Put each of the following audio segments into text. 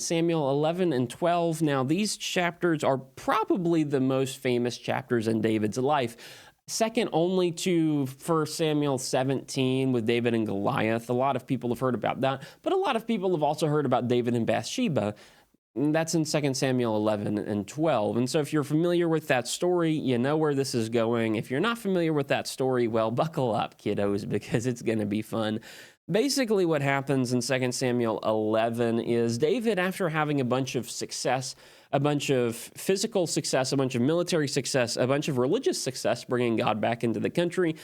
Samuel 11 and 12. Now, these chapters are probably the most famous chapters in David's life, second only to 1 Samuel 17 with David and Goliath. A lot of people have heard about that, but a lot of people have also heard about David and Bathsheba. That's in 2 Samuel 11 and 12. And so if you're familiar with that story, you know where this is going. If you're not familiar with that story, well, buckle up, kiddos, because it's going to be fun. Basically, what happens in 2 Samuel 11 is David, after having a bunch of success, a bunch of physical success, a bunch of military success, a bunch of religious success, bringing God back into the country,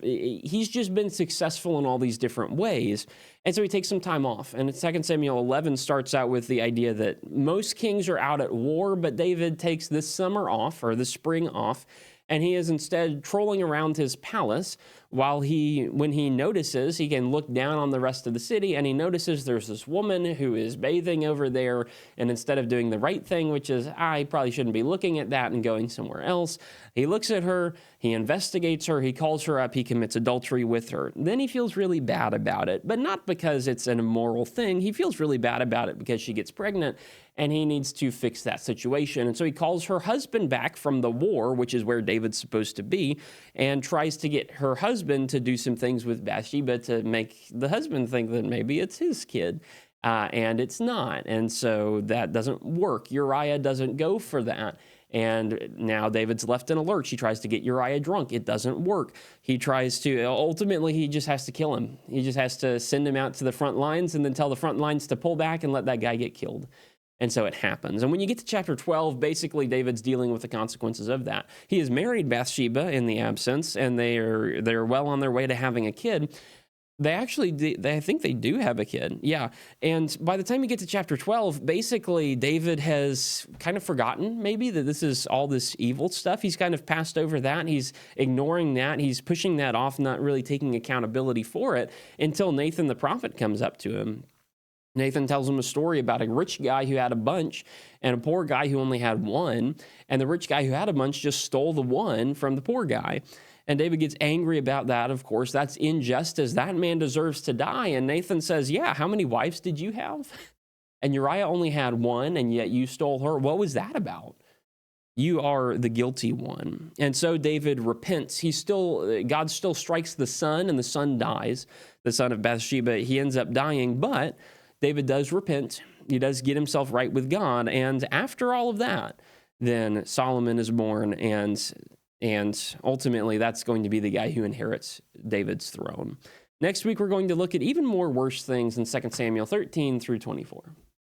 he's just been successful in all these different ways. And so he takes some time off. And 2 Samuel 11 starts out with the idea that most kings are out at war, but David takes this summer off, or the spring off, and he is instead trolling around his palace when he notices, he can look down on the rest of the city, and he notices there's this woman who is bathing over there, and instead of doing the right thing, which is, I probably shouldn't be looking at that and going somewhere else, he looks at her, he investigates her, he calls her up, he commits adultery with her. Then he feels really bad about it, but not because it's an immoral thing. He feels really bad about it because she gets pregnant, and he needs to fix that situation. And so he calls her husband back from the war, which is where David's supposed to be, and tries to get her husband to do some things with Bathsheba to make the husband think that maybe it's his kid, and it's not. And so that doesn't work. Uriah doesn't go for that. And now David's left in a lurch. He tries to get Uriah drunk. It doesn't work. Ultimately, he just has to kill him. He just has to send him out to the front lines and then tell the front lines to pull back and let that guy get killed. And so it happens. And when you get to chapter 12, basically David's dealing with the consequences of that. He has married Bathsheba in the absence, and they're well on their way to having a kid. I think they do have a kid. Yeah. And by the time you get to chapter 12, basically David has kind of forgotten maybe that this is all this evil stuff. He's kind of passed over that. He's ignoring that. He's pushing that off, not really taking accountability for it until Nathan the prophet comes up to him. Nathan tells him a story about a rich guy who had a bunch and a poor guy who only had one. And the rich guy who had a bunch just stole the one from the poor guy. And David gets angry about that, of course. That's injustice. That man deserves to die. And Nathan says, yeah, how many wives did you have? And Uriah only had one, and yet you stole her. What was that about? You are the guilty one. And so David repents. God still strikes the son, and the son dies. The son of Bathsheba, he ends up dying, but David does repent. He does get himself right with God. And after all of that, then Solomon is born, and ultimately that's going to be the guy who inherits David's throne. Next week, we're going to look at even more worse things in 2 Samuel 13 through 24.